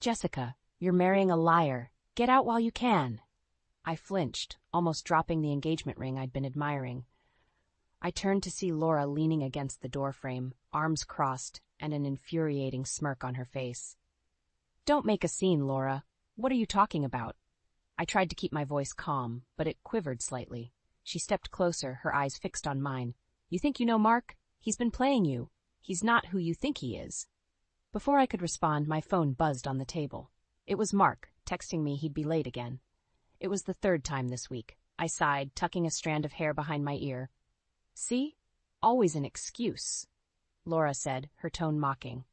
Jessica, you're marrying a liar. Get out while you can. I flinched, almost dropping the engagement ring I'd been admiring. I turned to see Laura leaning against the doorframe, arms crossed, and an infuriating smirk on her face. Don't make a scene, Laura. What are you talking about? I tried to keep my voice calm, but it quivered slightly. She stepped closer, her eyes fixed on mine. You think you know Mark? He's been playing you. He's not who you think he is. Before I could respond, my phone buzzed on the table. It was Mark, texting me he'd be late again. It was the third time this week. I sighed, tucking a strand of hair behind my ear. See? Always an excuse, Laura said, her tone mocking.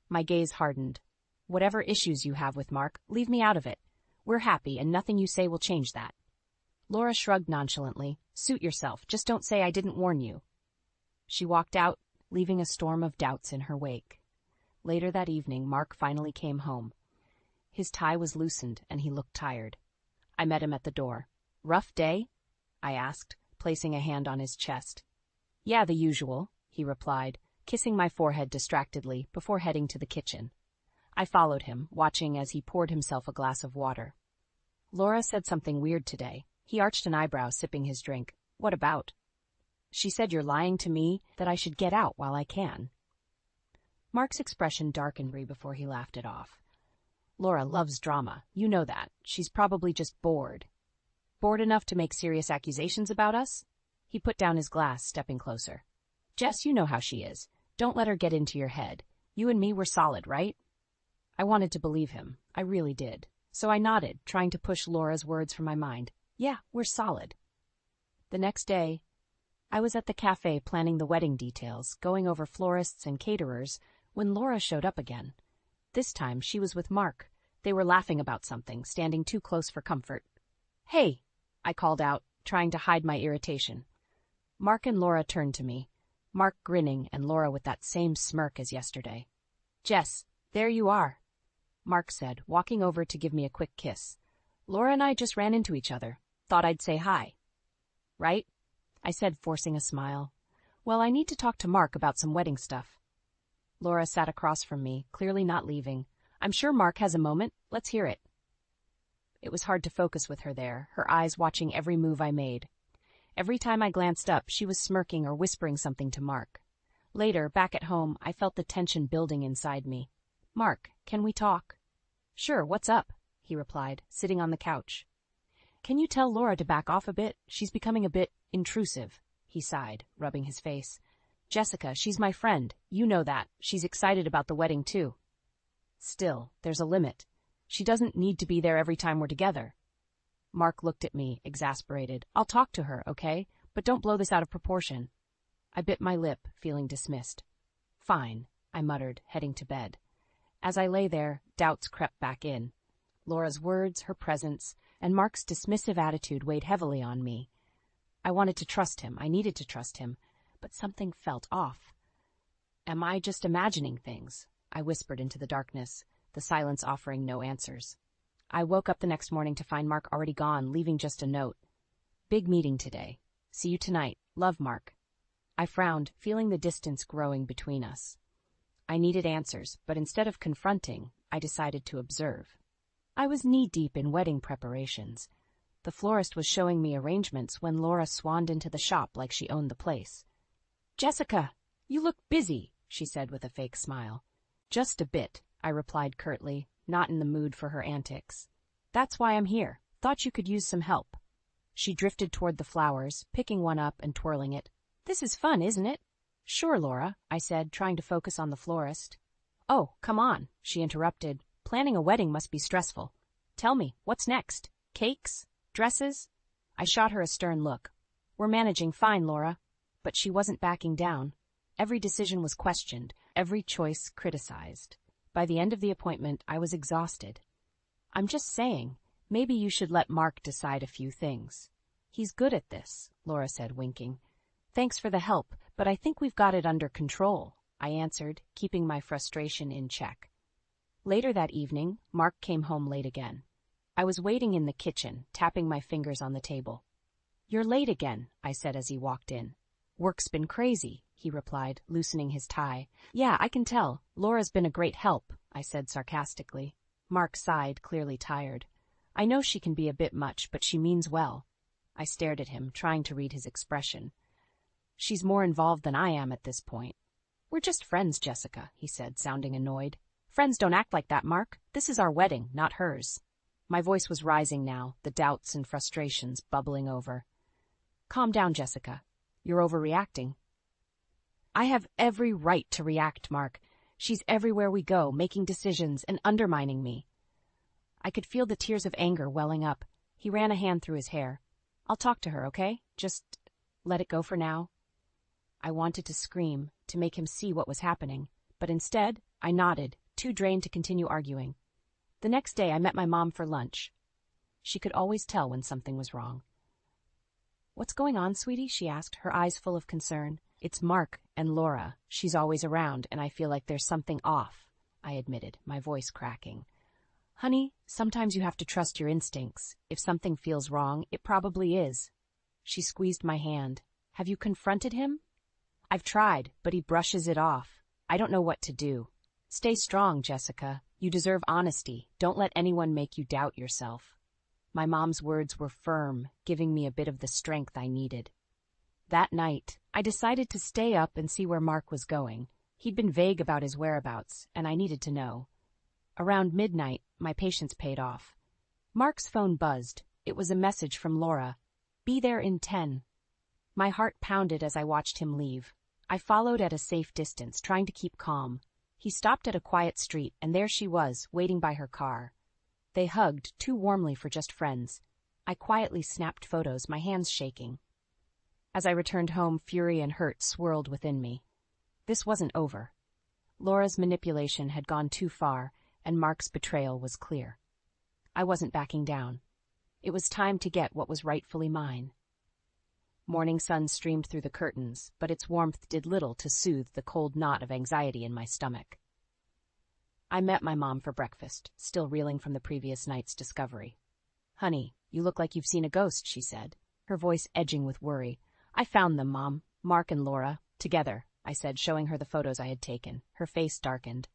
My gaze hardened. Whatever issues you have with Mark, leave me out of it. We're happy, and nothing you say will change that. Laura shrugged nonchalantly. Suit yourself, just don't say I didn't warn you. She walked out, leaving a storm of doubts in her wake. Later that evening, Mark finally came home. His tie was loosened, and he looked tired. I met him at the door. Rough day? I asked, placing a hand on his chest. Yeah, the usual, he replied, kissing my forehead distractedly before heading to the kitchen. I followed him, watching as he poured himself a glass of water. Laura said something weird today. He arched an eyebrow, sipping his drink. What about? She said you're lying to me, that I should get out while I can. Mark's expression darkened before he laughed it off. Laura loves drama. You know that. She's probably just bored. Bored enough to make serious accusations about us? He put down his glass, stepping closer. Jess, you know how she is. Don't let her get into your head. You and me were solid, right? I wanted to believe him. I really did. So I nodded, trying to push Laura's words from my mind. Yeah, we're solid. The next day, I was at the cafe planning the wedding details, going over florists and caterers, when Laura showed up again. This time, she was with Mark. They were laughing about something, standing too close for comfort. Hey, I called out, trying to hide my irritation. Mark and Laura turned to me, Mark grinning and Laura with that same smirk as yesterday. Jess, there you are, Mark said, walking over to give me a quick kiss. Laura and I just ran into each other. Thought I'd say hi. Right? I said, forcing a smile. Well, I need to talk to Mark about some wedding stuff. Laura sat across from me, clearly not leaving. I'm sure Mark has a moment. Let's hear it. It was hard to focus with her there, her eyes watching every move I made. Every time I glanced up, she was smirking or whispering something to Mark. Later, back at home, I felt the tension building inside me. Mark, can we talk? Sure, what's up? He replied, sitting on the couch. Can you tell Laura to back off a bit? She's becoming a bit intrusive, he sighed, rubbing his face. Jessica, she's my friend. You know that. She's excited about the wedding, too. Still, there's a limit. She doesn't need to be there every time we're together. Mark looked at me, exasperated. I'll talk to her, okay? But don't blow this out of proportion. I bit my lip, feeling dismissed. Fine, I muttered, heading to bed. As I lay there, doubts crept back in. Laura's words, her presence, and Mark's dismissive attitude weighed heavily on me. I wanted to trust him. I needed to trust him. But something felt off. Am I just imagining things? I whispered into the darkness, the silence offering no answers. I woke up the next morning to find Mark already gone, leaving just a note. Big meeting today. See you tonight. Love, Mark. I frowned, feeling the distance growing between us. I needed answers, but instead of confronting, I decided to observe. I was knee-deep in wedding preparations. The florist was showing me arrangements when Laura swanned into the shop like she owned the place. Jessica, you look busy, she said with a fake smile. Just a bit, I replied curtly, not in the mood for her antics. That's why I'm here. Thought you could use some help. She drifted toward the flowers, picking one up and twirling it. This is fun, isn't it? Sure, Laura, I said, trying to focus on the florist. Oh, come on, she interrupted. Planning a wedding must be stressful. Tell me, what's next? Cakes? Dresses? I shot her a stern look. We're managing fine, Laura. But she wasn't backing down. Every decision was questioned, every choice criticized. By the end of the appointment, I was exhausted. I'm just saying, maybe you should let Mark decide a few things. He's good at this, Laura said, winking. Thanks for the help, but I think we've got it under control, I answered, keeping my frustration in check. Later that evening, Mark came home late again. I was waiting in the kitchen, tapping my fingers on the table. You're late again, I said as he walked in. Work's been crazy, he replied, loosening his tie. Yeah, I can tell. Laura's been a great help, I said sarcastically. Mark sighed, clearly tired. I know she can be a bit much, but she means well. I stared at him, trying to read his expression. She's more involved than I am at this point. We're just friends, Jessica, he said, sounding annoyed. Friends don't act like that, Mark. This is our wedding, not hers. My voice was rising now, the doubts and frustrations bubbling over. Calm down, Jessica. You're overreacting. I have every right to react, Mark. She's everywhere we go, making decisions and undermining me. I could feel the tears of anger welling up. He ran a hand through his hair. I'll talk to her, okay? Just let it go for now. I wanted to scream, to make him see what was happening, but instead, I nodded, too drained to continue arguing. The next day, I met my mom for lunch. She could always tell when something was wrong. What's going on, sweetie? She asked, her eyes full of concern. It's Mark and Laura. She's always around, and I feel like there's something off, I admitted, my voice cracking. Honey, sometimes you have to trust your instincts. If something feels wrong, it probably is. She squeezed my hand. Have you confronted him? I've tried, but he brushes it off. I don't know what to do. Stay strong, Jessica. You deserve honesty. Don't let anyone make you doubt yourself. My mom's words were firm, giving me a bit of the strength I needed. That night, I decided to stay up and see where Mark was going. He'd been vague about his whereabouts, and I needed to know. Around midnight, my patience paid off. Mark's phone buzzed. It was a message from Laura. Be there in 10. My heart pounded as I watched him leave. I followed at a safe distance, trying to keep calm. He stopped at a quiet street, and there she was, waiting by her car. They hugged, too warmly for just friends. I quietly snapped photos, my hands shaking. As I returned home, fury and hurt swirled within me. This wasn't over. Laura's manipulation had gone too far, and Mark's betrayal was clear. I wasn't backing down. It was time to get what was rightfully mine. Morning sun streamed through the curtains, but its warmth did little to soothe the cold knot of anxiety in my stomach. I met my mom for breakfast, still reeling from the previous night's discovery. Honey, you look like you've seen a ghost, she said, her voice edging with worry. I found them, Mom, Mark and Laura, together, I said, showing her the photos I had taken. Her face darkened.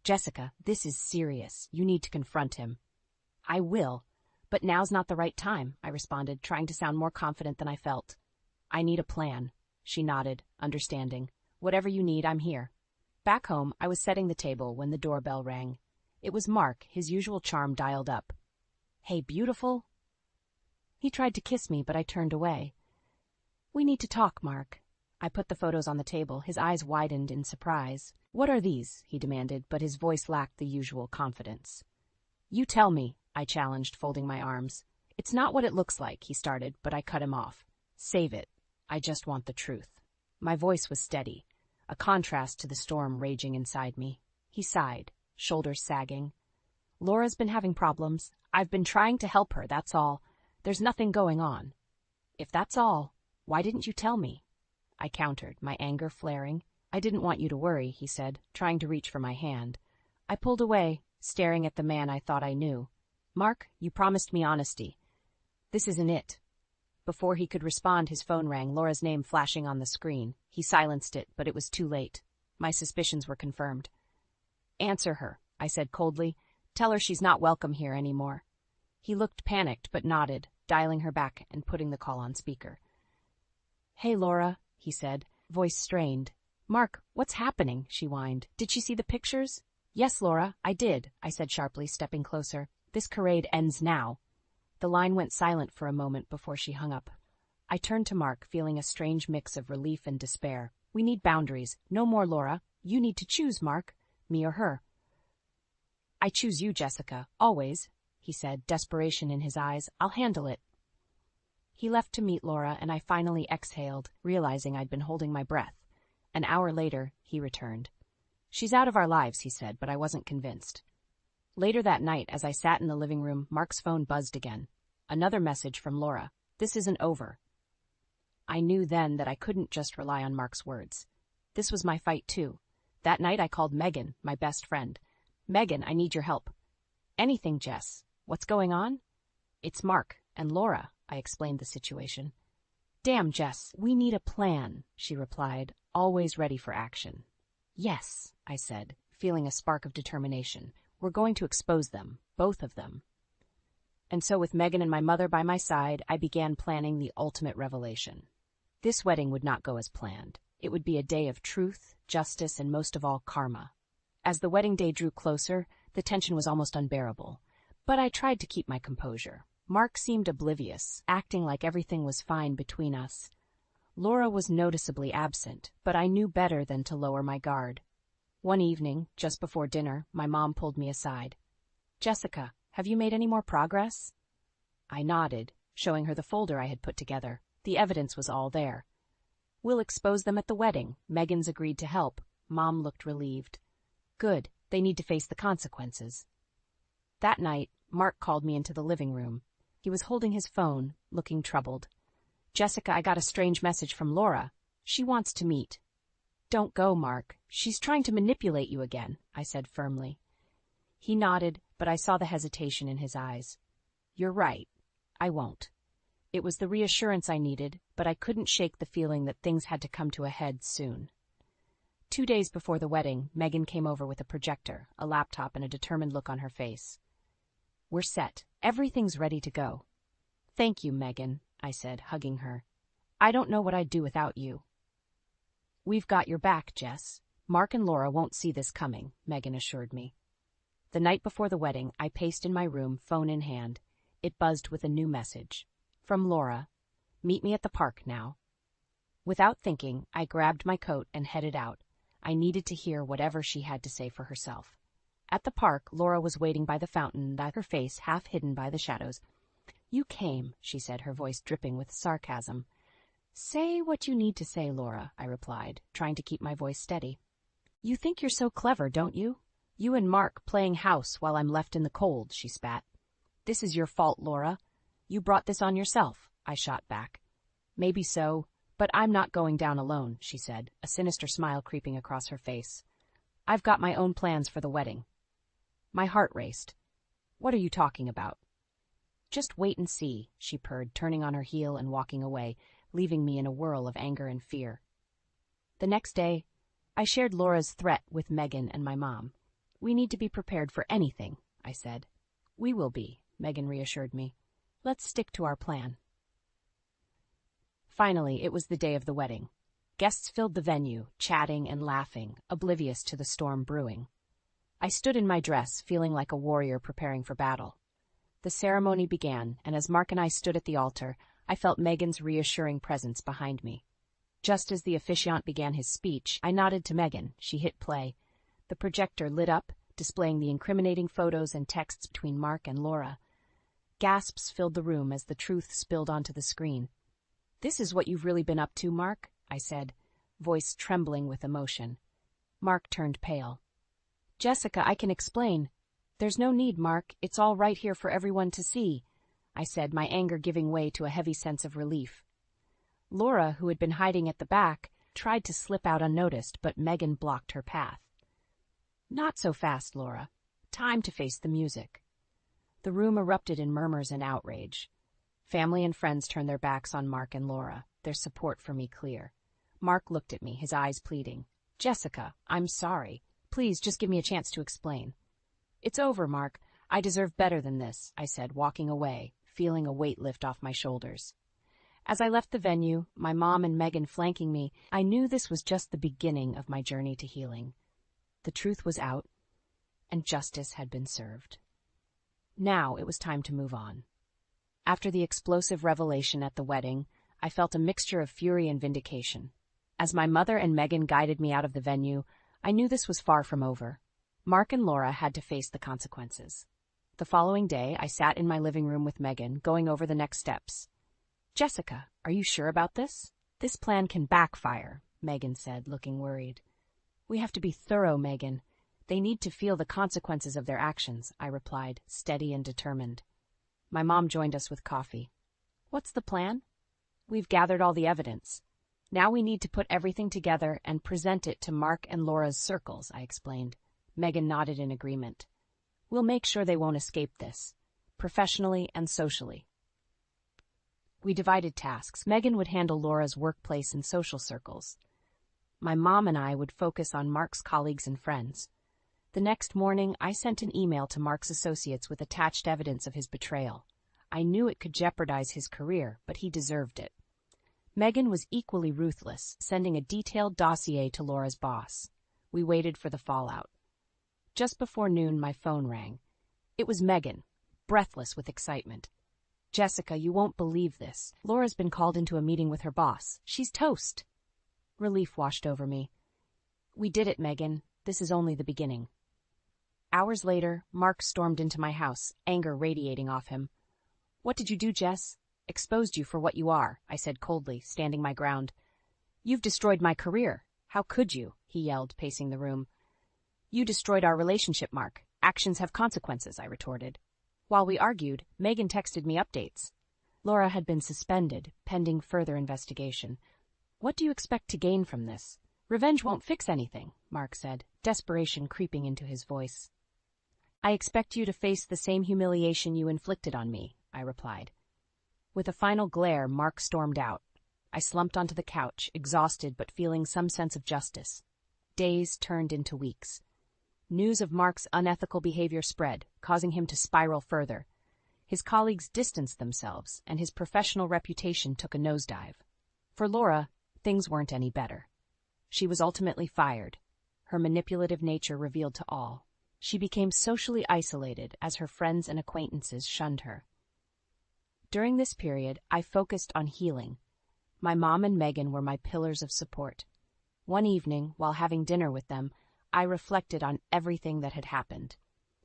Jessica, this is serious. You need to confront him. I will, but now's not the right time, I responded, trying to sound more confident than I felt. I need a plan. She nodded, understanding. Whatever you need, I'm here. Back home, I was setting the table when the doorbell rang. It was Mark, his usual charm dialed up. Hey, beautiful. He tried to kiss me, but I turned away. We need to talk, Mark. I put the photos on the table, his eyes widened in surprise. What are these? He demanded, but his voice lacked the usual confidence. You tell me, I challenged, folding my arms. It's not what it looks like, he started, but I cut him off. Save it. I just want the truth. My voice was steady, a contrast to the storm raging inside me. He sighed, shoulders sagging. Laura's been having problems. I've been trying to help her, that's all. There's nothing going on. If that's all, why didn't you tell me? I countered, my anger flaring. I didn't want you to worry, he said, trying to reach for my hand. I pulled away, staring at the man I thought I knew. Mark, you promised me honesty. This isn't it. Before he could respond, his phone rang, Laura's name flashing on the screen. He silenced it, but it was too late. My suspicions were confirmed. Answer her, I said coldly. Tell her she's not welcome here anymore. He looked panicked, but nodded, dialing her back and putting the call on speaker. Hey, Laura, he said, voice strained. Mark, what's happening? She whined. Did she see the pictures? Yes, Laura, I did, I said sharply, stepping closer. This charade ends now. The line went silent for a moment before she hung up. I turned to Mark, feeling a strange mix of relief and despair. We need boundaries. No more, Laura. You need to choose, Mark. Me or her. I choose you, Jessica. Always, he said, desperation in his eyes. I'll handle it. He left to meet Laura, and I finally exhaled, realizing I'd been holding my breath. An hour later, he returned. She's out of our lives, he said, but I wasn't convinced. Later that night, as I sat in the living room, Mark's phone buzzed again. Another message from Laura. This isn't over. I knew then that I couldn't just rely on Mark's words. This was my fight, too. That night I called Megan, my best friend. Megan, I need your help. Anything, Jess. What's going on? It's Mark and Laura, I explained the situation. Damn, Jess, we need a plan, she replied, always ready for action. Yes, I said, feeling a spark of determination. We're going to expose them, both of them. And so with Megan and my mother by my side, I began planning the ultimate revelation. This wedding would not go as planned. It would be a day of truth, justice, and most of all, karma. As the wedding day drew closer, the tension was almost unbearable. But I tried to keep my composure. Mark seemed oblivious, acting like everything was fine between us. Laura was noticeably absent, but I knew better than to lower my guard. One evening, just before dinner, my mom pulled me aside. "Jessica, have you made any more progress?" I nodded, showing her the folder I had put together. The evidence was all there. "We'll expose them at the wedding. Megan's agreed to help." Mom looked relieved. "Good. They need to face the consequences." That night, Mark called me into the living room. He was holding his phone, looking troubled. "Jessica, I got a strange message from Laura. She wants to meet." "Don't go, Mark. She's trying to manipulate you again," I said firmly. He nodded, but I saw the hesitation in his eyes. "You're right. I won't." It was the reassurance I needed, but I couldn't shake the feeling that things had to come to a head soon. 2 days before the wedding, Megan came over with a projector, a laptop, and a determined look on her face. "We're set. Everything's ready to go." "Thank you, Megan," I said, hugging her. "I don't know what I'd do without you." "We've got your back, Jess. Mark and Laura won't see this coming," Megan assured me. The night before the wedding, I paced in my room, phone in hand. It buzzed with a new message. From Laura. "Meet me at the park now." Without thinking, I grabbed my coat and headed out. I needed to hear whatever she had to say for herself. At the park, Laura was waiting by the fountain, her face half hidden by the shadows. "You came," she said, her voice dripping with sarcasm. "Say what you need to say, Laura," I replied, trying to keep my voice steady. "You think you're so clever, don't you? You and Mark playing house while I'm left in the cold," she spat. "This is your fault, Laura. You brought this on yourself," I shot back. "Maybe so, but I'm not going down alone," she said, a sinister smile creeping across her face. "I've got my own plans for the wedding." My heart raced. "What are you talking about?" "Just wait and see," she purred, turning on her heel and walking away, leaving me in a whirl of anger and fear. The next day, I shared Laura's threat with Megan and my mom. "We need to be prepared for anything," I said. "We will be," Megan reassured me. "Let's stick to our plan." Finally, it was the day of the wedding. Guests filled the venue, chatting and laughing, oblivious to the storm brewing. I stood in my dress, feeling like a warrior preparing for battle. The ceremony began, and as Mark and I stood at the altar, I felt Megan's reassuring presence behind me. Just as the officiant began his speech, I nodded to Megan. She hit play. The projector lit up, displaying the incriminating photos and texts between Mark and Laura. Gasps filled the room as the truth spilled onto the screen. "This is what you've really been up to, Mark," I said, voice trembling with emotion. Mark turned pale. "Jessica, I can explain." "There's no need, Mark. It's all right here for everyone to see," I said, my anger giving way to a heavy sense of relief. Laura, who had been hiding at the back, tried to slip out unnoticed, but Megan blocked her path. "Not so fast, Laura. Time to face the music." The room erupted in murmurs and outrage. Family and friends turned their backs on Mark and Laura, their support for me clear. Mark looked at me, his eyes pleading. "Jessica, I'm sorry. Please, just give me a chance to explain." "It's over, Mark. I deserve better than this," I said, walking away, feeling a weight lift off my shoulders. As I left the venue, my mom and Megan flanking me, I knew this was just the beginning of my journey to healing. The truth was out, and justice had been served. Now it was time to move on. After the explosive revelation at the wedding, I felt a mixture of fury and vindication. As my mother and Megan guided me out of the venue, I knew this was far from over. Mark and Laura had to face the consequences. The following day, I sat in my living room with Megan, going over the next steps. "Jessica, are you sure about this? This plan can backfire," Megan said, looking worried. "We have to be thorough, Megan. They need to feel the consequences of their actions," I replied, steady and determined. My mom joined us with coffee. "What's the plan?" "We've gathered all the evidence. Now we need to put everything together and present it to Mark and Laura's circles," I explained. Megan nodded in agreement. "We'll make sure they won't escape this, professionally and socially." We divided tasks. Megan would handle Laura's workplace and social circles. My mom and I would focus on Mark's colleagues and friends. The next morning, I sent an email to Mark's associates with attached evidence of his betrayal. I knew it could jeopardize his career, but he deserved it. Megan was equally ruthless, sending a detailed dossier to Laura's boss. We waited for the fallout. Just before noon, my phone rang. It was Megan, breathless with excitement. "Jessica, you won't believe this. Laura's been called into a meeting with her boss. She's toast." Relief washed over me. "We did it, Megan. This is only the beginning." Hours later, Mark stormed into my house, anger radiating off him. "What did you do, Jess?" "Exposed you for what you are," I said coldly, standing my ground. "You've destroyed my career. How could you?" he yelled, pacing the room. "You destroyed our relationship, Mark. Actions have consequences," I retorted. While we argued, Megan texted me updates. Laura had been suspended, pending further investigation. "What do you expect to gain from this?" "Revenge won't fix anything," Mark said, desperation creeping into his voice. "I expect you to face the same humiliation you inflicted on me," I replied. With a final glare, Mark stormed out. I slumped onto the couch, exhausted but feeling some sense of justice. Days turned into weeks. News of Mark's unethical behavior spread, causing him to spiral further. His colleagues distanced themselves, and his professional reputation took a nosedive. For Laura, things weren't any better. She was ultimately fired, her manipulative nature revealed to all. She became socially isolated as her friends and acquaintances shunned her. During this period, I focused on healing. My mom and Megan were my pillars of support. One evening, while having dinner with them, I reflected on everything that had happened.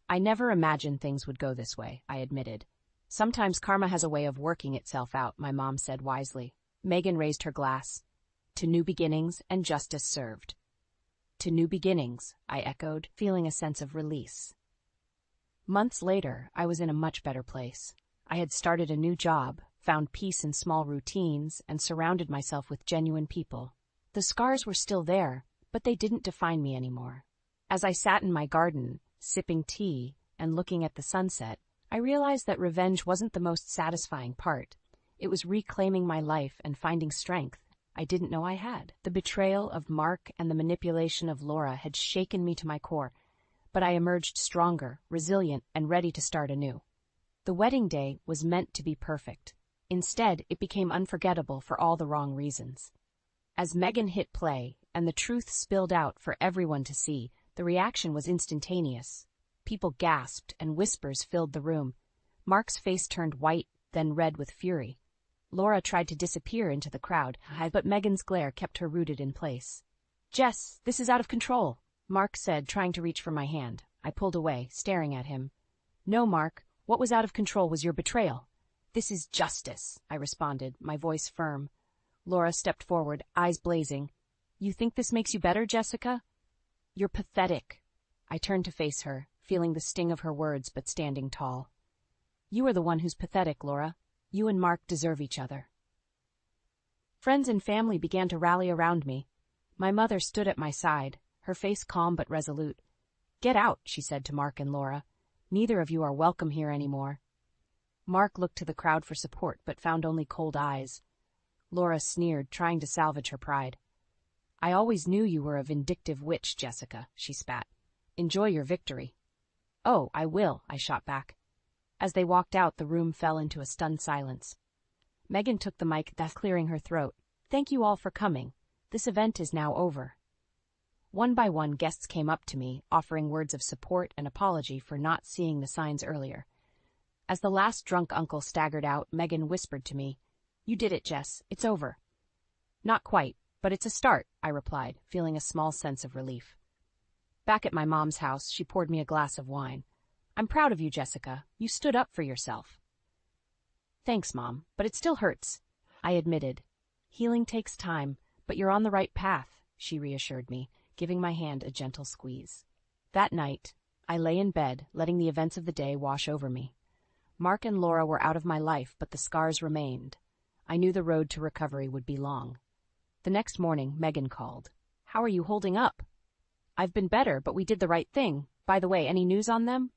"I never imagined things would go this way," I admitted. "Sometimes karma has a way of working itself out," my mom said wisely. Megan raised her glass. "To new beginnings and justice served." "To new beginnings," I echoed, feeling a sense of release. Months later, I was in a much better place. I had started a new job, found peace in small routines, and surrounded myself with genuine people. The scars were still there, but they didn't define me anymore. As I sat in my garden, sipping tea and looking at the sunset, I realized that revenge wasn't the most satisfying part. It was reclaiming my life and finding strength I didn't know I had. The betrayal of Mark and the manipulation of Laura had shaken me to my core, but I emerged stronger, resilient, and ready to start anew. The wedding day was meant to be perfect. Instead, it became unforgettable for all the wrong reasons. As Megan hit play, and the truth spilled out for everyone to see, the reaction was instantaneous. People gasped, and whispers filled the room. Mark's face turned white, then red with fury. Laura tried to disappear into the crowd, but Megan's glare kept her rooted in place. "Jess, this is out of control," Mark said, trying to reach for my hand. I pulled away, staring at him. "No, Mark, what was out of control was your betrayal." "This is justice," I responded, my voice firm. Laura stepped forward, eyes blazing. "You think this makes you better, Jessica?" "You're pathetic." I turned to face her, feeling the sting of her words but standing tall. "You are the one who's pathetic, Laura. You and Mark deserve each other." Friends and family began to rally around me. My mother stood at my side, her face calm but resolute. "Get out," she said to Mark and Laura. "Neither of you are welcome here anymore." Mark looked to the crowd for support but found only cold eyes. Laura sneered, trying to salvage her pride. "I always knew you were a vindictive witch, Jessica," she spat. "Enjoy your victory." "Oh, I will," I shot back. As they walked out, the room fell into a stunned silence. Megan took the mic, thus clearing her throat. "Thank you all for coming. This event is now over." One by one, guests came up to me, offering words of support and apology for not seeing the signs earlier. As the last drunk uncle staggered out, Megan whispered to me, "You did it, Jess. It's over." "Not quite, but it's a start," I replied, feeling a small sense of relief. Back at my mom's house, she poured me a glass of wine. "I'm proud of you, Jessica. You stood up for yourself." "Thanks, Mom, but it still hurts," I admitted. "Healing takes time, but you're on the right path," she reassured me, giving my hand a gentle squeeze. That night, I lay in bed, letting the events of the day wash over me. Mark and Laura were out of my life, but the scars remained. I knew the road to recovery would be long. The next morning, Megan called. "How are you holding up?" "I've been better, but we did the right thing. By the way, any news on them?"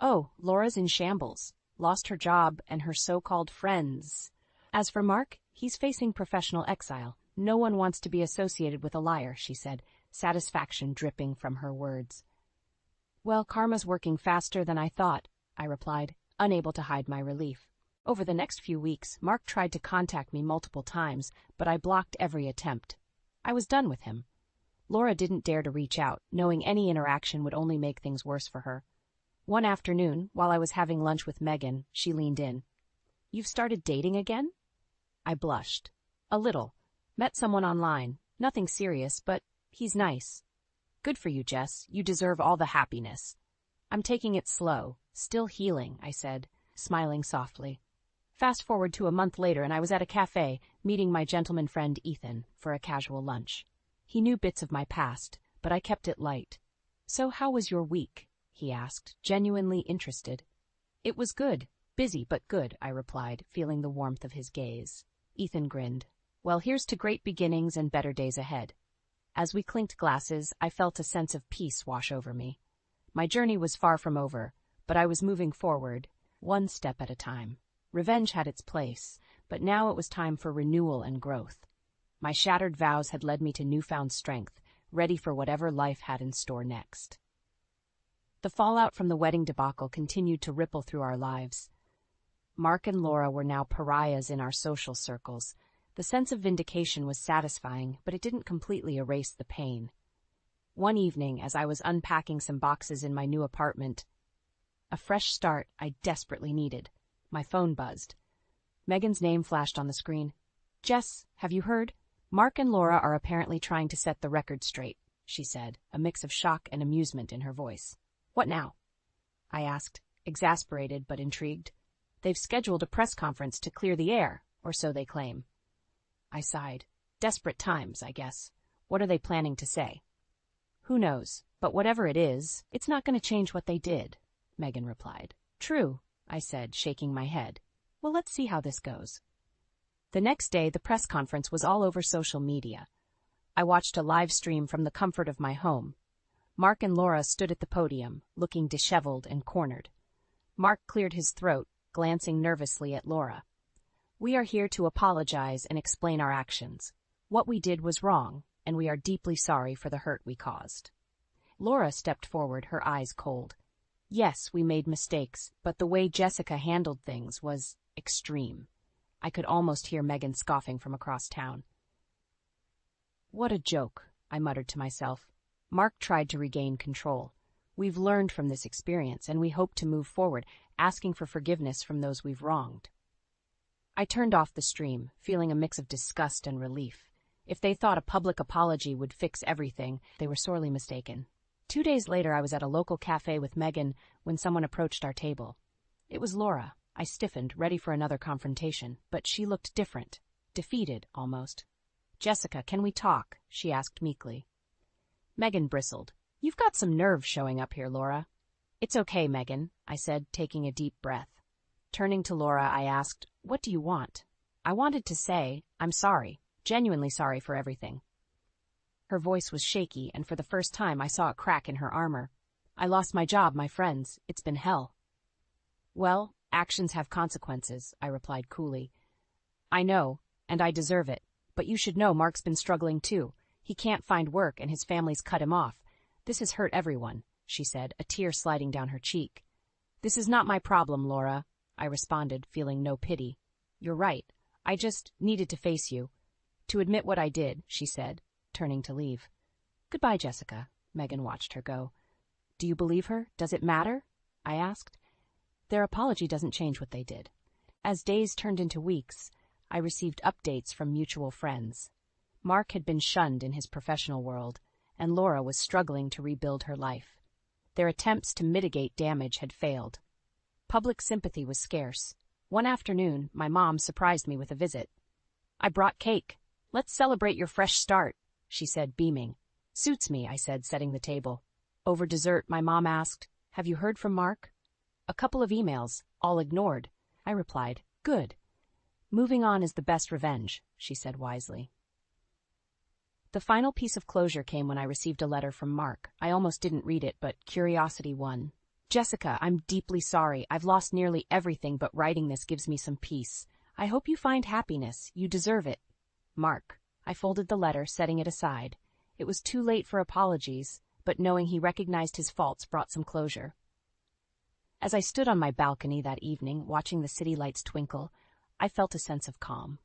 "Oh, Laura's in shambles. Lost her job and her so-called friends. As for Mark, he's facing professional exile. No one wants to be associated with a liar," she said, satisfaction dripping from her words. Well, karma's working faster than I thought, I replied, unable to hide my relief. Over the next few weeks, Mark tried to contact me multiple times, but I blocked every attempt. I was done with him. Laura didn't dare to reach out, knowing any interaction would only make things worse for her. One afternoon, while I was having lunch with Megan, she leaned in. "You've started dating again?" I blushed. "A little. Met someone online. Nothing serious, but he's nice." "Good for you, Jess. You deserve all the happiness." "I'm taking it slow. Still healing," I said, smiling softly. Fast forward to a month later and I was at a cafe, meeting my gentleman friend Ethan for a casual lunch. He knew bits of my past, but I kept it light. "So how was your week?" he asked, genuinely interested. "It was good. Busy, but good," I replied, feeling the warmth of his gaze. Ethan grinned. "Well, here's to great beginnings and better days ahead." As we clinked glasses, I felt a sense of peace wash over me. My journey was far from over, but I was moving forward, one step at a time. Revenge had its place, but now it was time for renewal and growth. My shattered vows had led me to newfound strength, ready for whatever life had in store next. The fallout from the wedding debacle continued to ripple through our lives. Mark and Laura were now pariahs in our social circles. The sense of vindication was satisfying, but it didn't completely erase the pain. One evening, as I was unpacking some boxes in my new apartment, a fresh start I desperately needed, my phone buzzed. Megan's name flashed on the screen. "Jess, have you heard? Mark and Laura are apparently trying to set the record straight," she said, a mix of shock and amusement in her voice. "What now?" I asked, exasperated but intrigued. "They've scheduled a press conference to clear the air, or so they claim." I sighed. Desperate times, I guess. What are they planning to say? "Who knows, but whatever it is, it's not going to change what they did," Megan replied. "True," I said, shaking my head. "Well, let's see how this goes." The next day, the press conference was all over social media. I watched a live stream from the comfort of my home. Mark and Laura stood at the podium, looking disheveled and cornered. Mark cleared his throat, glancing nervously at Laura. "We are here to apologize and explain our actions. What we did was wrong, and we are deeply sorry for the hurt we caused." Laura stepped forward, her eyes cold. "Yes, we made mistakes, but the way Jessica handled things was extreme." I could almost hear Megan scoffing from across town. "What a joke," I muttered to myself. Mark tried to regain control. "We've learned from this experience, and we hope to move forward, asking for forgiveness from those we've wronged." I turned off the stream, feeling a mix of disgust and relief. If they thought a public apology would fix everything, they were sorely mistaken. 2 days later, I was at a local cafe with Megan when someone approached our table. It was Laura. I stiffened, ready for another confrontation, but she looked different, defeated almost. "Jessica, can we talk?" she asked meekly. Megan bristled. "You've got some nerve showing up here, Laura." "It's okay, Megan," I said, taking a deep breath. Turning to Laura, I asked, "What do you want?" I wanted to say, "I'm sorry, genuinely sorry for everything." Her voice was shaky, and for the first time I saw a crack in her armor. "I lost my job, my friends. It's been hell." "Well, actions have consequences," I replied coolly. "I know, and I deserve it, but you should know Mark's been struggling too. He can't find work, and his family's cut him off. This has hurt everyone," she said, a tear sliding down her cheek. "This is not my problem, Laura," I responded, feeling no pity. "You're right. I just needed to face you. To admit what I did," she said, turning to leave. "Goodbye, Jessica." Megan watched her go. "Do you believe her? Does it matter?" I asked. Their apology doesn't change what they did. As days turned into weeks, I received updates from mutual friends. Mark had been shunned in his professional world, and Laura was struggling to rebuild her life. Their attempts to mitigate damage had failed. Public sympathy was scarce. One afternoon, my mom surprised me with a visit. "I brought cake. Let's celebrate your fresh start," she said, beaming. "Suits me," I said, setting the table. Over dessert, my mom asked, "Have you heard from Mark?" "A couple of emails, all ignored," I replied. "Good. Moving on is the best revenge," she said wisely. The final piece of closure came when I received a letter from Mark. I almost didn't read it, but curiosity won. "Jessica, I'm deeply sorry. I've lost nearly everything, but writing this gives me some peace. I hope you find happiness. You deserve it. Mark." I folded the letter, setting it aside. It was too late for apologies, but knowing he recognized his faults brought some closure. As I stood on my balcony that evening, watching the city lights twinkle, I felt a sense of calm.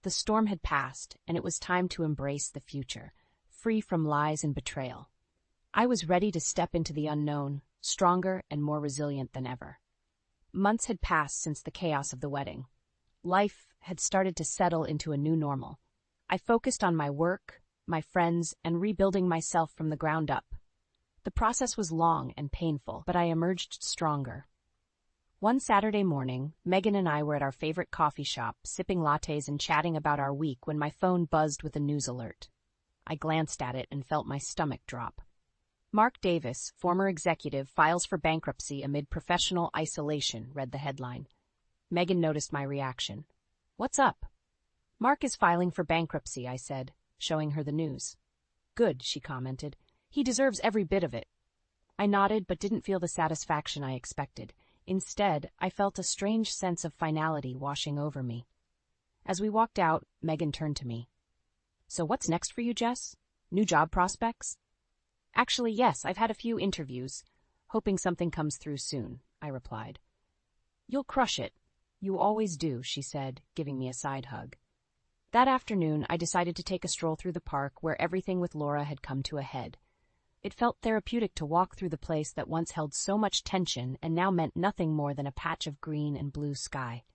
The storm had passed, and it was time to embrace the future, free from lies and betrayal. I was ready to step into the unknown, stronger and more resilient than ever. Months had passed since the chaos of the wedding. Life had started to settle into a new normal. I focused on my work, my friends, and rebuilding myself from the ground up. The process was long and painful, but I emerged stronger. One Saturday morning, Megan and I were at our favorite coffee shop, sipping lattes and chatting about our week when my phone buzzed with a news alert. I glanced at it and felt my stomach drop. Mark Davis, former executive, files for bankruptcy amid professional isolation, read the headline. Megan noticed my reaction. "What's up?" "Mark is filing for bankruptcy," I said, showing her the news. "Good," she commented. "He deserves every bit of it." I nodded but didn't feel the satisfaction I expected. Instead, I felt a strange sense of finality washing over me. As we walked out, Megan turned to me. "So what's next for you, Jess? New job prospects?" "Actually, yes, I've had a few interviews. Hoping something comes through soon," I replied. "You'll crush it. You always do," she said, giving me a side hug. That afternoon, I decided to take a stroll through the park where everything with Laura had come to a head. It felt therapeutic to walk through the place that once held so much tension and now meant nothing more than a patch of green and blue sky.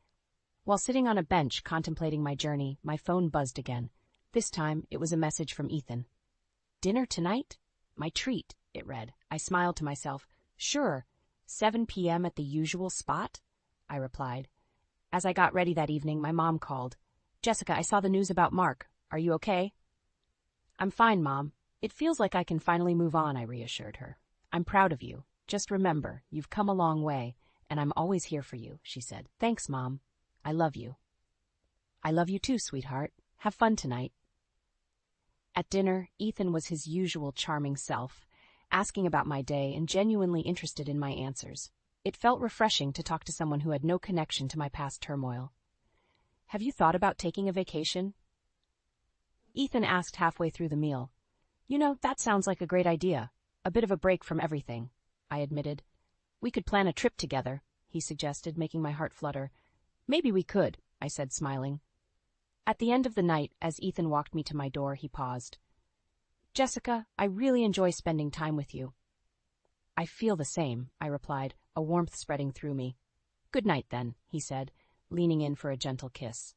While sitting on a bench contemplating my journey, my phone buzzed again. This time, it was a message from Ethan. "Dinner tonight? My treat," it read. I smiled to myself. "Sure, 7 p.m. at the usual spot?" I replied. As I got ready that evening, my mom called. "Jessica, I saw the news about Mark. Are you okay?" "I'm fine, Mom. It feels like I can finally move on," I reassured her. "I'm proud of you. Just remember, you've come a long way, and I'm always here for you," she said. "Thanks, Mom. I love you." "I love you too, sweetheart. Have fun tonight." At dinner, Ethan was his usual charming self, asking about my day and genuinely interested in my answers. It felt refreshing to talk to someone who had no connection to my past turmoil. "Have you thought about taking a vacation?" Ethan asked halfway through the meal. "You know, that sounds like a great idea. A bit of a break from everything," I admitted. "We could plan a trip together," he suggested, making my heart flutter. "Maybe we could," I said, smiling. At the end of the night, as Ethan walked me to my door, he paused. "Jessica, I really enjoy spending time with you." "I feel the same," I replied, a warmth spreading through me. "Good night, then," he said, leaning in for a gentle kiss.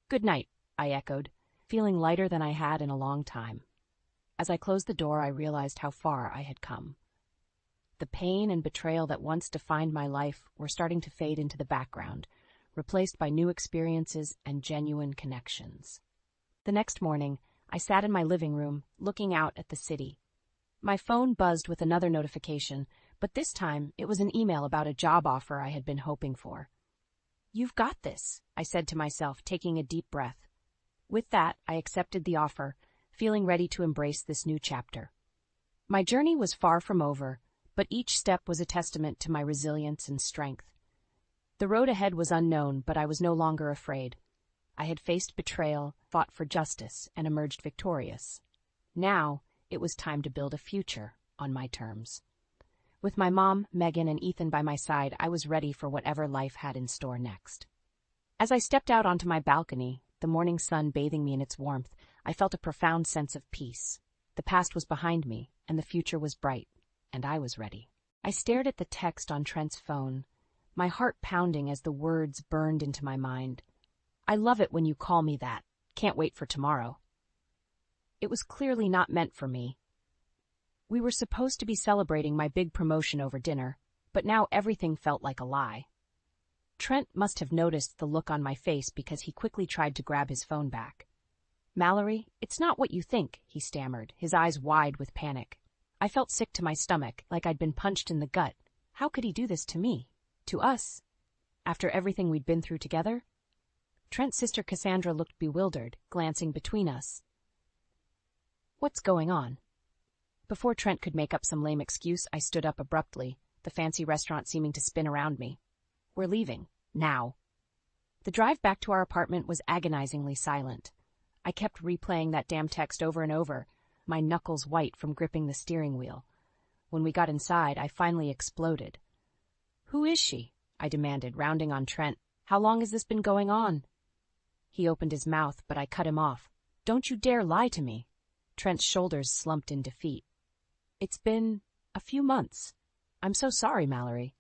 "Good night," I echoed, feeling lighter than I had in a long time. As I closed the door, I realized how far I had come. The pain and betrayal that once defined my life were starting to fade into the background, replaced by new experiences and genuine connections. The next morning, I sat in my living room, looking out at the city. My phone buzzed with another notification, but this time it was an email about a job offer I had been hoping for. "You've got this," I said to myself, taking a deep breath. With that, I accepted the offer, feeling ready to embrace this new chapter. My journey was far from over, but each step was a testament to my resilience and strength. The road ahead was unknown, but I was no longer afraid. I had faced betrayal, fought for justice, and emerged victorious. Now, it was time to build a future on my terms. With my mom, Megan, and Ethan by my side, I was ready for whatever life had in store next. As I stepped out onto my balcony, the morning sun bathing me in its warmth, I felt a profound sense of peace. The past was behind me, and the future was bright, and I was ready. I stared at the text on Trent's phone, my heart pounding as the words burned into my mind. "I love it when you call me that. Can't wait for tomorrow." It was clearly not meant for me. We were supposed to be celebrating my big promotion over dinner, but now everything felt like a lie. Trent must have noticed the look on my face because he quickly tried to grab his phone back. "Mallory, it's not what you think," he stammered, his eyes wide with panic. I felt sick to my stomach, like I'd been punched in the gut. How could he do this to me? To us? After everything we'd been through together? Trent's sister Cassandra looked bewildered, glancing between us. "What's going on?" Before Trent could make up some lame excuse, I stood up abruptly, the fancy restaurant seeming to spin around me. "We're leaving. Now." The drive back to our apartment was agonizingly silent. I kept replaying that damn text over and over, my knuckles white from gripping the steering wheel. When we got inside, I finally exploded. "Who is she?" I demanded, rounding on Trent. "How long has this been going on?" He opened his mouth, but I cut him off. "Don't you dare lie to me." Trent's shoulders slumped in defeat. "It's been a few months. I'm so sorry, Mallory."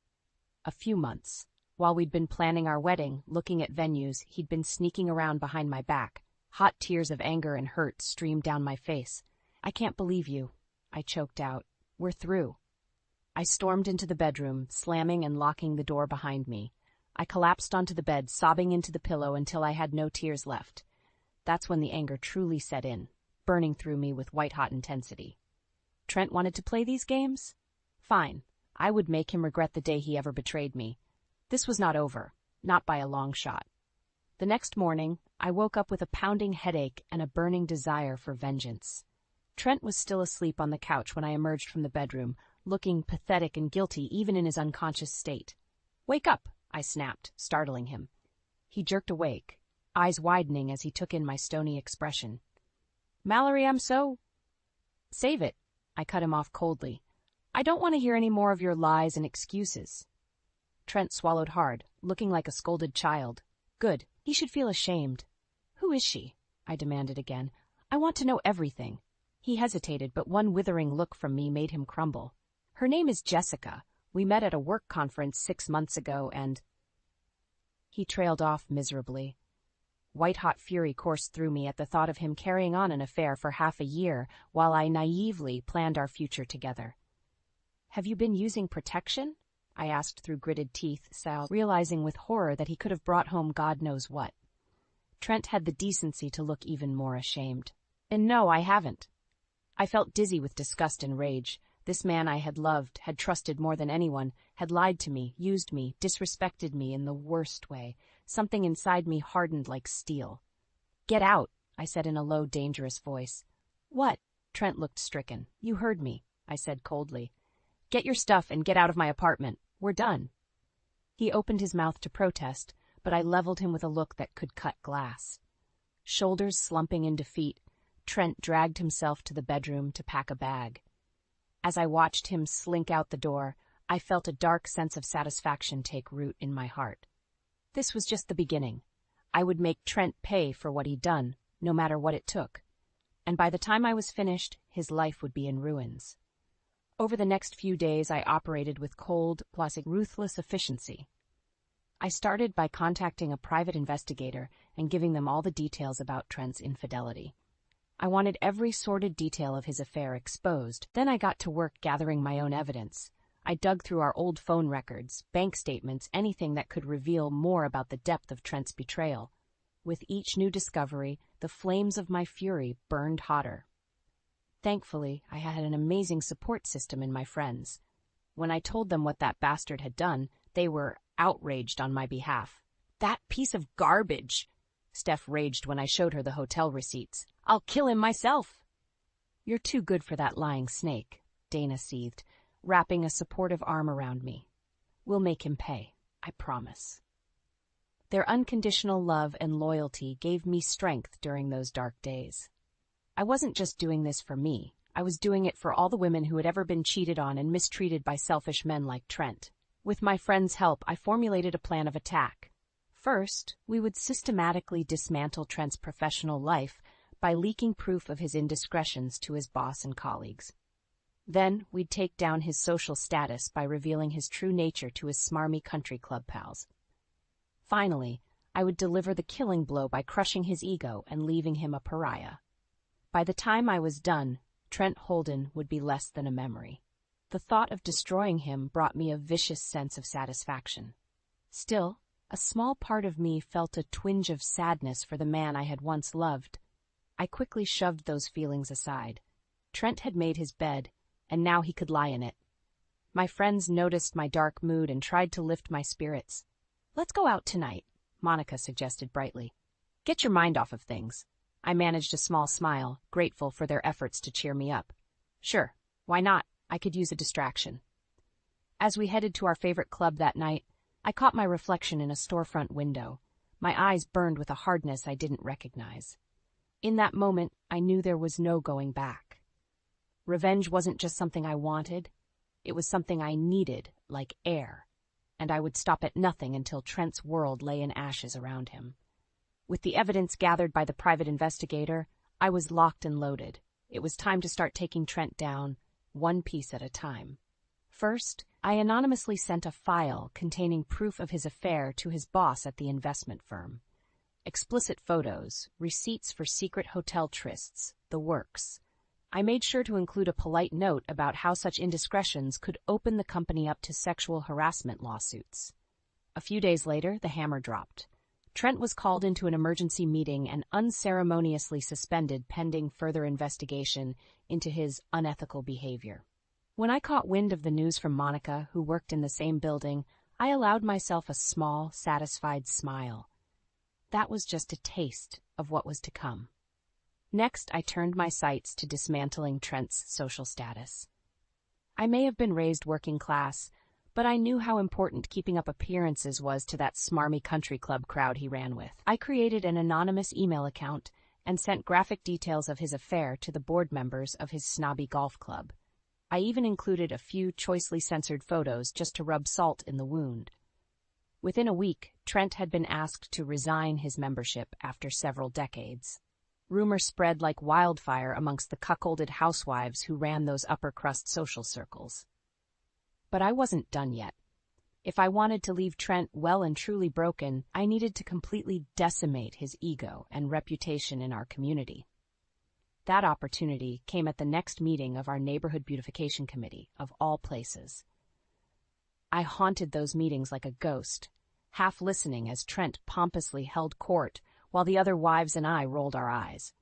A few months. While we'd been planning our wedding, looking at venues, he'd been sneaking around behind my back. Hot tears of anger and hurt streamed down my face. "I can't believe you," I choked out. "We're through." I stormed into the bedroom, slamming and locking the door behind me. I collapsed onto the bed, sobbing into the pillow until I had no tears left. That's when the anger truly set in, burning through me with white-hot intensity. Trent wanted to play these games? Fine. I would make him regret the day he ever betrayed me. This was not over, not by a long shot. The next morning, I woke up with a pounding headache and a burning desire for vengeance. Trent was still asleep on the couch when I emerged from the bedroom, looking pathetic and guilty even in his unconscious state. "Wake up," I snapped, startling him. He jerked awake, eyes widening as he took in my stony expression. "Mallory, I'm so—" "Save it," I cut him off coldly. "I don't want to hear any more of your lies and excuses." Trent swallowed hard, looking like a scolded child. Good. He should feel ashamed. "Who is she?" I demanded again. "I want to know everything." He hesitated, but one withering look from me made him crumble. "Her name is Jessica. We met at a work conference 6 months ago, and—" He trailed off miserably. White-hot fury coursed through me at the thought of him carrying on an affair for half a year while I naively planned our future together. "Have you been using protection?" I asked through gritted teeth, realizing with horror that he could have brought home God knows what. Trent had the decency to look even more ashamed. "And no, I haven't." I felt dizzy with disgust and rage. This man I had loved, had trusted more than anyone, had lied to me, used me, disrespected me in the worst way. Something inside me hardened like steel. "Get out," I said in a low, dangerous voice. "What?" Trent looked stricken. "You heard me," I said coldly. "Get your stuff and get out of my apartment. We're done." He opened his mouth to protest, but I leveled him with a look that could cut glass. Shoulders slumping in defeat, Trent dragged himself to the bedroom to pack a bag. As I watched him slink out the door, I felt a dark sense of satisfaction take root in my heart. This was just the beginning. I would make Trent pay for what he'd done, no matter what it took. And by the time I was finished, his life would be in ruins. Over the next few days, I operated with cold, plus ruthless efficiency. I started by contacting a private investigator and giving them all the details about Trent's infidelity. I wanted every sordid detail of his affair exposed. Then I got to work gathering my own evidence. I dug through our old phone records, bank statements, anything that could reveal more about the depth of Trent's betrayal. With each new discovery, the flames of my fury burned hotter. Thankfully, I had an amazing support system in my friends. When I told them what that bastard had done, they were outraged on my behalf. "That piece of garbage!" Steph raged when I showed her the hotel receipts. "I'll kill him myself." "You're too good for that lying snake," Dana seethed, wrapping a supportive arm around me. "We'll make him pay, I promise." Their unconditional love and loyalty gave me strength during those dark days. I wasn't just doing this for me. I was doing it for all the women who had ever been cheated on and mistreated by selfish men like Trent. With my friend's help, I formulated a plan of attack. First, we would systematically dismantle Trent's professional life by leaking proof of his indiscretions to his boss and colleagues. Then, we'd take down his social status by revealing his true nature to his smarmy country club pals. Finally, I would deliver the killing blow by crushing his ego and leaving him a pariah. By the time I was done, Trent Holden would be less than a memory. The thought of destroying him brought me a vicious sense of satisfaction. Still, a small part of me felt a twinge of sadness for the man I had once loved. I quickly shoved those feelings aside. Trent had made his bed, and now he could lie in it. My friends noticed my dark mood and tried to lift my spirits. "Let's go out tonight," Monica suggested brightly. "Get your mind off of things." I managed a small smile, grateful for their efforts to cheer me up. "Sure, why not? I could use a distraction." As we headed to our favorite club that night, I caught my reflection in a storefront window. My eyes burned with a hardness I didn't recognize. In that moment, I knew there was no going back. Revenge wasn't just something I wanted, it was something I needed, like air, and I would stop at nothing until Trent's world lay in ashes around him. With the evidence gathered by the private investigator, I was locked and loaded. It was time to start taking Trent down, one piece at a time. First, I anonymously sent a file containing proof of his affair to his boss at the investment firm. Explicit photos, receipts for secret hotel trysts, the works. I made sure to include a polite note about how such indiscretions could open the company up to sexual harassment lawsuits. A few days later, the hammer dropped. Trent was called into an emergency meeting and unceremoniously suspended pending further investigation into his unethical behavior. When I caught wind of the news from Monica, who worked in the same building, I allowed myself a small, satisfied smile. That was just a taste of what was to come. Next, I turned my sights to dismantling Trent's social status. I may have been raised working class, but I knew how important keeping up appearances was to that smarmy country club crowd he ran with. I created an anonymous email account and sent graphic details of his affair to the board members of his snobby golf club. I even included a few choicely censored photos just to rub salt in the wound. Within a week, Trent had been asked to resign his membership after several decades. Rumor spread like wildfire amongst the cuckolded housewives who ran those upper-crust social circles. But I wasn't done yet. If I wanted to leave Trent well and truly broken, I needed to completely decimate his ego and reputation in our community. That opportunity came at the next meeting of our neighborhood beautification committee, of all places. I haunted those meetings like a ghost, half listening as Trent pompously held court while the other wives and I rolled our eyes.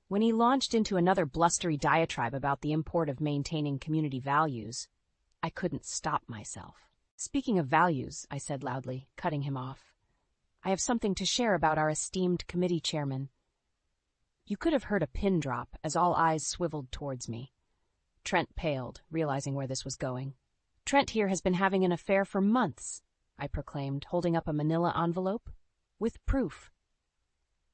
When he launched into another blustery diatribe about the import of maintaining community values, I couldn't stop myself. "Speaking of values," I said loudly, cutting him off, "I have something to share about our esteemed committee chairman." You could have heard a pin drop as all eyes swiveled towards me. Trent paled, realizing where this was going. "Trent here has been having an affair for months," I proclaimed, holding up a manila envelope. "With proof."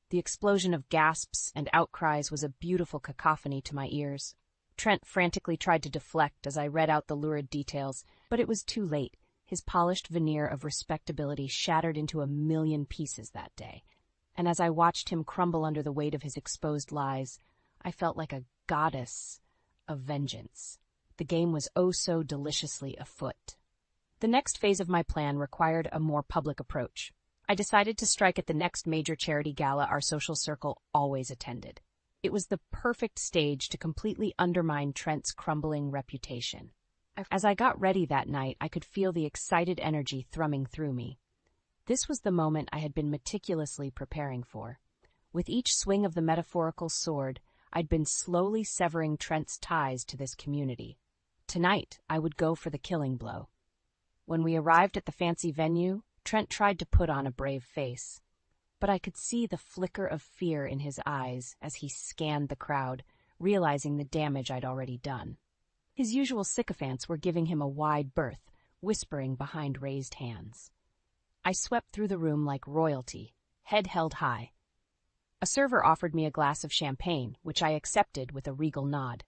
The explosion of gasps and outcries was a beautiful cacophony to my ears. Trent frantically tried to deflect as I read out the lurid details, but it was too late. His polished veneer of respectability shattered into a million pieces that day, and as I watched him crumble under the weight of his exposed lies, I felt like a goddess of vengeance. The game was oh so deliciously afoot. The next phase of my plan required a more public approach. I decided to strike at the next major charity gala our social circle always attended. It was the perfect stage to completely undermine Trent's crumbling reputation. As I got ready that night, I could feel the excited energy thrumming through me. This was the moment I had been meticulously preparing for. With each swing of the metaphorical sword, I'd been slowly severing Trent's ties to this community. Tonight, I would go for the killing blow. When we arrived at the fancy venue, Trent tried to put on a brave face, but I could see the flicker of fear in his eyes as he scanned the crowd, realizing the damage I'd already done. His usual sycophants were giving him a wide berth, whispering behind raised hands. I swept through the room like royalty, head held high. A server offered me a glass of champagne, which I accepted with a regal nod.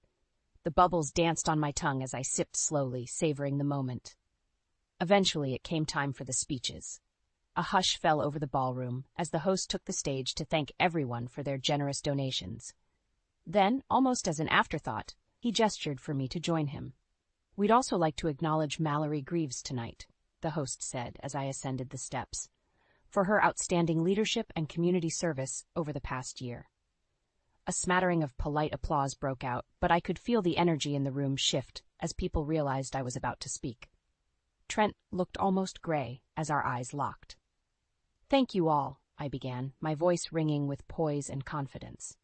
The bubbles danced on my tongue as I sipped slowly, savoring the moment. Eventually, it came time for the speeches. A hush fell over the ballroom as the host took the stage to thank everyone for their generous donations. Then, almost as an afterthought, he gestured for me to join him. "We'd also like to acknowledge Mallory Greaves tonight," the host said as I ascended the steps, "for her outstanding leadership and community service over the past year." A smattering of polite applause broke out, but I could feel the energy in the room shift as people realized I was about to speak. Trent looked almost gray as our eyes locked. "Thank you all," I began, my voice ringing with poise and confidence.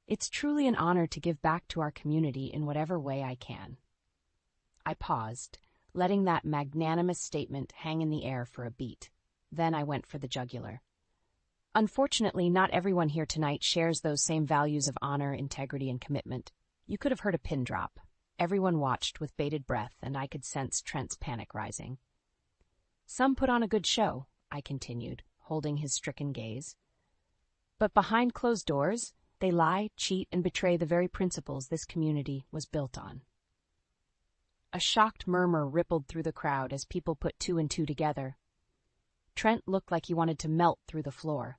"It's truly an honor to give back to our community in whatever way I can." I paused, letting that magnanimous statement hang in the air for a beat. Then I went for the jugular. "Unfortunately, not everyone here tonight shares those same values of honor, integrity, and commitment." You could have heard a pin drop. Everyone watched with bated breath, and I could sense Trent's panic rising. "Some put on a good show," I continued, holding his stricken gaze. "But behind closed doors, They lie, cheat, and betray the very principles this community was built on. A shocked murmur rippled through the crowd as people put two and two together. Trent looked like he wanted to melt through the floor.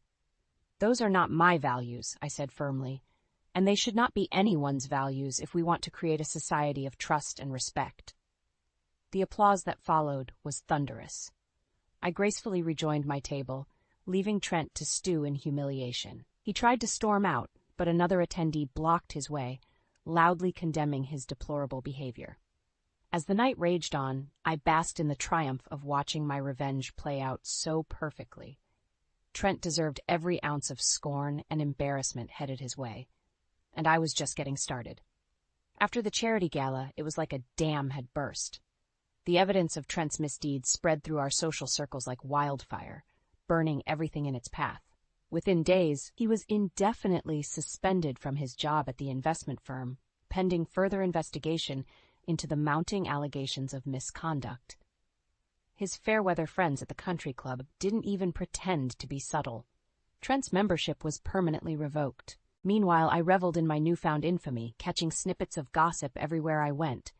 "Those are not my values," I said firmly, "and they should not be anyone's values if we want to create a society of trust and respect." The applause that followed was thunderous. I gracefully rejoined my table, leaving Trent to stew in humiliation. He tried to storm out, but another attendee blocked his way, loudly condemning his deplorable behavior. As the night raged on, I basked in the triumph of watching my revenge play out so perfectly. Trent deserved every ounce of scorn and embarrassment headed his way, and I was just getting started. After the charity gala, it was like a dam had burst. The evidence of Trent's misdeeds spread through our social circles like wildfire, burning everything in its path. Within days, he was indefinitely suspended from his job at the investment firm, pending further investigation into the mounting allegations of misconduct. His fair-weather friends at the country club didn't even pretend to be subtle. Trent's membership was permanently revoked. Meanwhile, I reveled in my newfound infamy, catching snippets of gossip everywhere I went.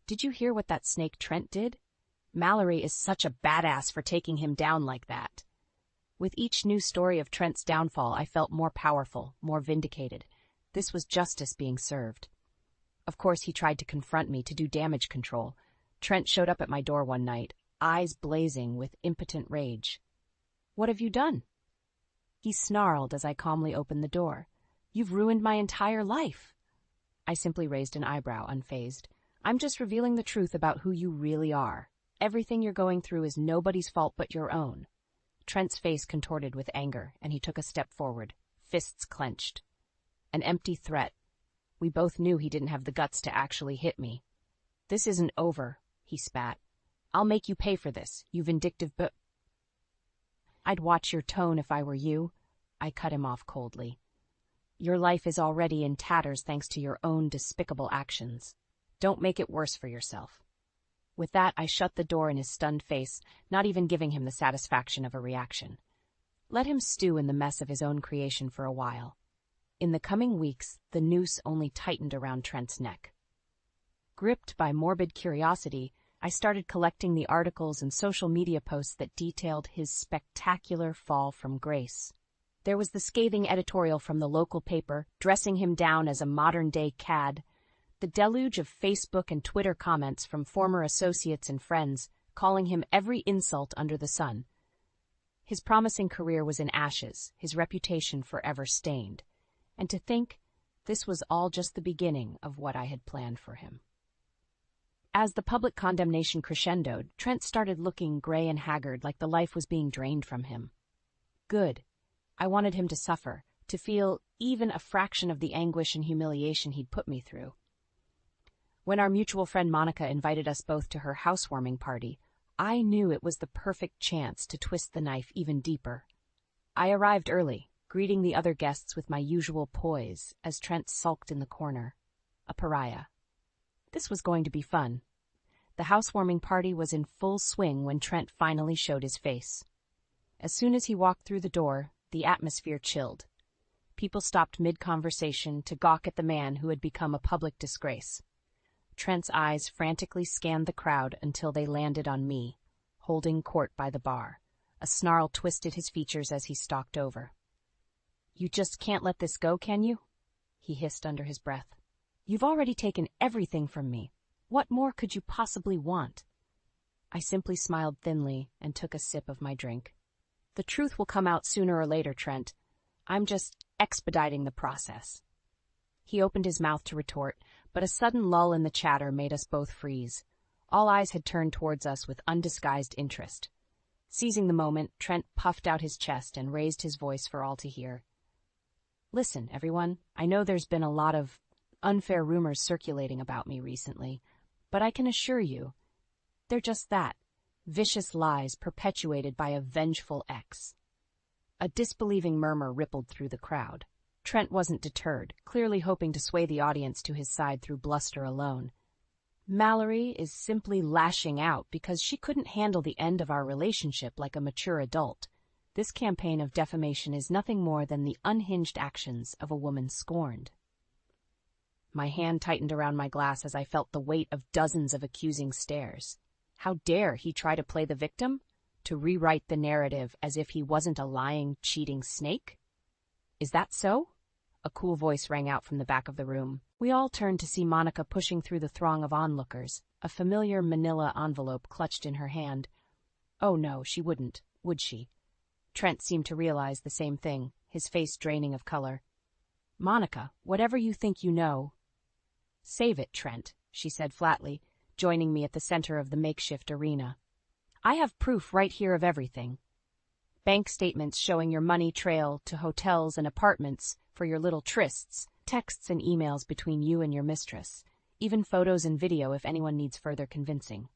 "Did you hear what that snake Trent did? Mallory is such a badass for taking him down like that." With each new story of Trent's downfall, I felt more powerful, more vindicated. This was justice being served. Of course, he tried to confront me to do damage control. Trent showed up at my door one night, eyes blazing with impotent rage. "What have you done?" He snarled as I calmly opened the door. "You've ruined my entire life." I simply raised an eyebrow, unfazed. "I'm just revealing the truth about who you really are. Everything you're going through is nobody's fault but your own." Trent's face contorted with anger, and he took a step forward, fists clenched. An empty threat. We both knew he didn't have the guts to actually hit me. "This isn't over," he spat. "I'll make you pay for this, you vindictive I'd watch your tone if I were you." I cut him off coldly. "Your life is already in tatters thanks to your own despicable actions. Don't make it worse for yourself." With that, I shut the door in his stunned face, not even giving him the satisfaction of a reaction. Let him stew in the mess of his own creation for a while. In the coming weeks, the noose only tightened around Trent's neck. Gripped by morbid curiosity, I started collecting the articles and social media posts that detailed his spectacular fall from grace. There was the scathing editorial from the local paper, dressing him down as a modern-day cad, the deluge of Facebook and Twitter comments from former associates and friends, calling him every insult under the sun. His promising career was in ashes, his reputation forever stained. And to think, this was all just the beginning of what I had planned for him. As the public condemnation crescendoed, Trent started looking gray and haggard, like the life was being drained from him. Good. I wanted him to suffer, to feel even a fraction of the anguish and humiliation he'd put me through. When our mutual friend Monica invited us both to her housewarming party, I knew it was the perfect chance to twist the knife even deeper. I arrived early, greeting the other guests with my usual poise as Trent sulked in the corner, a pariah. This was going to be fun. The housewarming party was in full swing when Trent finally showed his face. As soon as he walked through the door, the atmosphere chilled. People stopped mid-conversation to gawk at the man who had become a public disgrace. Trent's eyes frantically scanned the crowd until they landed on me, holding court by the bar. A snarl twisted his features as he stalked over. "You just can't let this go, can you?" he hissed under his breath. "You've already taken everything from me. What more could you possibly want?" I simply smiled thinly and took a sip of my drink. "The truth will come out sooner or later, Trent. I'm just expediting the process." He opened his mouth to retort, but a sudden lull in the chatter made us both freeze. All eyes had turned towards us with undisguised interest. Seizing the moment, Trent puffed out his chest and raised his voice for all to hear. "Listen, everyone, I know there's been a lot of unfair rumors circulating about me recently, but I can assure you, they're just that, vicious lies perpetuated by a vengeful ex." A disbelieving murmur rippled through the crowd. Trent wasn't deterred, clearly hoping to sway the audience to his side through bluster alone. "Mallory is simply lashing out because she couldn't handle the end of our relationship like a mature adult. This campaign of defamation is nothing more than the unhinged actions of a woman scorned. My hand tightened around my glass as I felt the weight of dozens of accusing stares. How dare he try to play the victim? To rewrite the narrative as if he wasn't a lying, cheating snake? Is that so? A cool voice rang out from the back of the room. We all turned to see Monica pushing through the throng of onlookers, a familiar manila envelope clutched in her hand. Oh no, she wouldn't, would she? Trent seemed to realize the same thing, his face draining of color. Monica, whatever you think you know. Save it, Trent, she said flatly, joining me at the center of the makeshift arena. I have proof right here of everything. Bank statements showing your money trail to hotels and apartments for your little trysts, texts and emails between you and your mistress, even photos and video if anyone needs further convincing.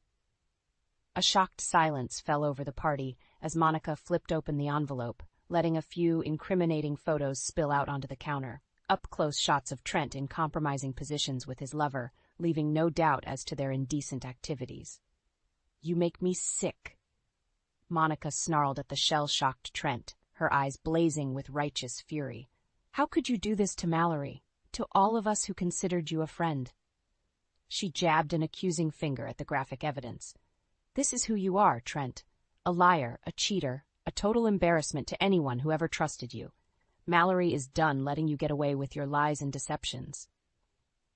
A shocked silence fell over the party as Monica flipped open the envelope, letting a few incriminating photos spill out onto the counter. Up-close shots of Trent in compromising positions with his lover, leaving no doubt as to their indecent activities. You make me sick. Monica snarled at the shell-shocked Trent, her eyes blazing with righteous fury. How could you do this to Mallory, to all of us who considered you a friend? She jabbed an accusing finger at the graphic evidence. This is who you are, Trent. A liar, a cheater, a total embarrassment to anyone who ever trusted you. Mallory is done letting you get away with your lies and deceptions.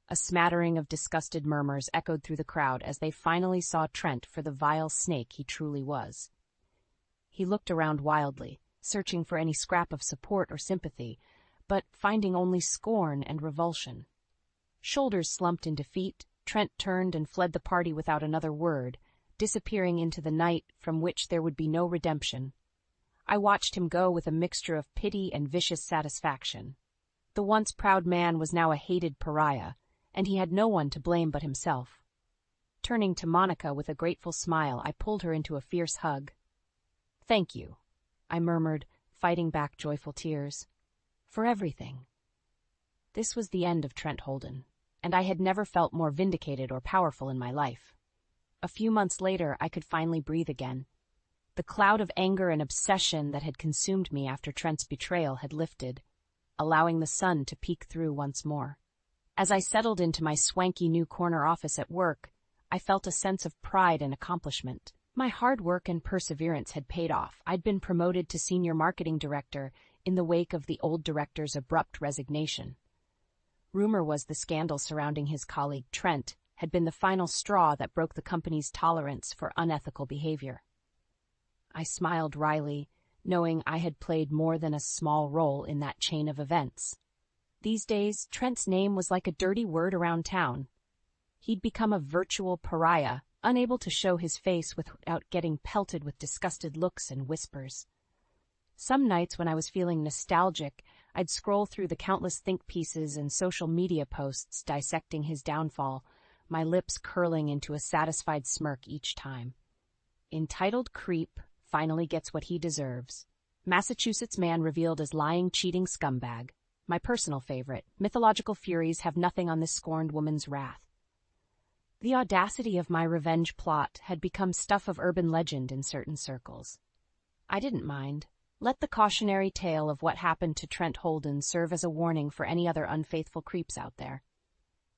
A smattering of disgusted murmurs echoed through the crowd as they finally saw Trent for the vile snake he truly was. He looked around wildly, searching for any scrap of support or sympathy, but finding only scorn and revulsion. Shoulders slumped in defeat, Trent turned and fled the party without another word, disappearing into the night from which there would be no redemption. I watched him go with a mixture of pity and vicious satisfaction. The once proud man was now a hated pariah, and he had no one to blame but himself. Turning to Monica with a grateful smile, I pulled her into a fierce hug. Thank you, I murmured, fighting back joyful tears. For everything. This was the end of Trent Holden, and I had never felt more vindicated or powerful in my life. A few months later, I could finally breathe again. The cloud of anger and obsession that had consumed me after Trent's betrayal had lifted, allowing the sun to peek through once more. As I settled into my swanky new corner office at work, I felt a sense of pride and accomplishment. My hard work and perseverance had paid off. I'd been promoted to senior marketing director in the wake of the old director's abrupt resignation. Rumor was the scandal surrounding his colleague Trent had been the final straw that broke the company's tolerance for unethical behavior. I smiled wryly, knowing I had played more than a small role in that chain of events. These days, Trent's name was like a dirty word around town. He'd become a virtual pariah, unable to show his face without getting pelted with disgusted looks and whispers. Some nights when I was feeling nostalgic, I'd scroll through the countless think pieces and social media posts dissecting his downfall, my lips curling into a satisfied smirk each time. Entitled creep finally gets what he deserves. Massachusetts man revealed as lying, cheating scumbag. My personal favorite. Mythological furies have nothing on this scorned woman's wrath. The audacity of my revenge plot had become stuff of urban legend in certain circles. I didn't mind. Let the cautionary tale of what happened to Trent Holden serve as a warning for any other unfaithful creeps out there.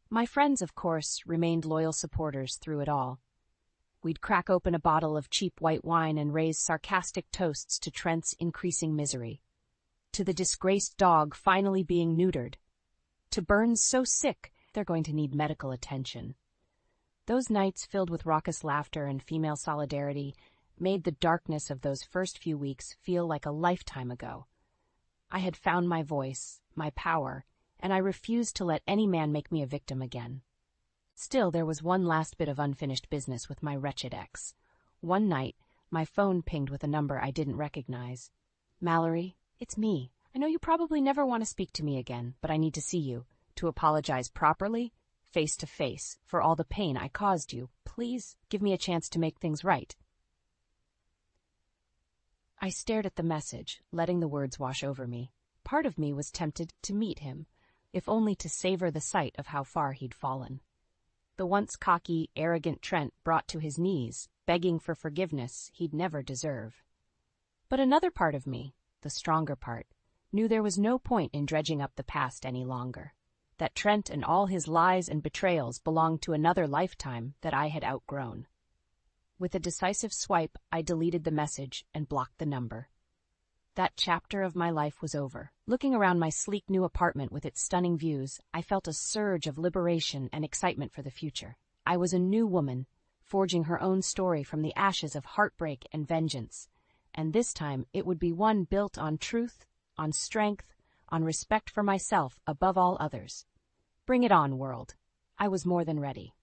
My friends, of course, remained loyal supporters through it all. We'd crack open a bottle of cheap white wine and raise sarcastic toasts to Trent's increasing misery, to the disgraced dog finally being neutered, to burns so sick they're going to need medical attention. Those nights filled with raucous laughter and female solidarity made the darkness of those first few weeks feel like a lifetime ago. I had found my voice, my power, and I refused to let any man make me a victim again. Still, there was one last bit of unfinished business with my wretched ex. One night, my phone pinged with a number I didn't recognize. Mallory, it's me. I know you probably never want to speak to me again, but I need to see you, to apologize properly, face to face, for all the pain I caused you. Please, give me a chance to make things right. I stared at the message, letting the words wash over me. Part of me was tempted to meet him, if only to savor the sight of how far he'd fallen. The once cocky, arrogant Trent brought to his knees, begging for forgiveness he'd never deserve. But another part of me, the stronger part, knew there was no point in dredging up the past any longer. That Trent and all his lies and betrayals belonged to another lifetime that I had outgrown. With a decisive swipe, I deleted the message and blocked the number. That chapter of my life was over. Looking around my sleek new apartment with its stunning views, I felt a surge of liberation and excitement for the future. I was a new woman, forging her own story from the ashes of heartbreak and vengeance. And this time it would be one built on truth, on strength, on respect for myself above all others. Bring it on, world. I was more than ready.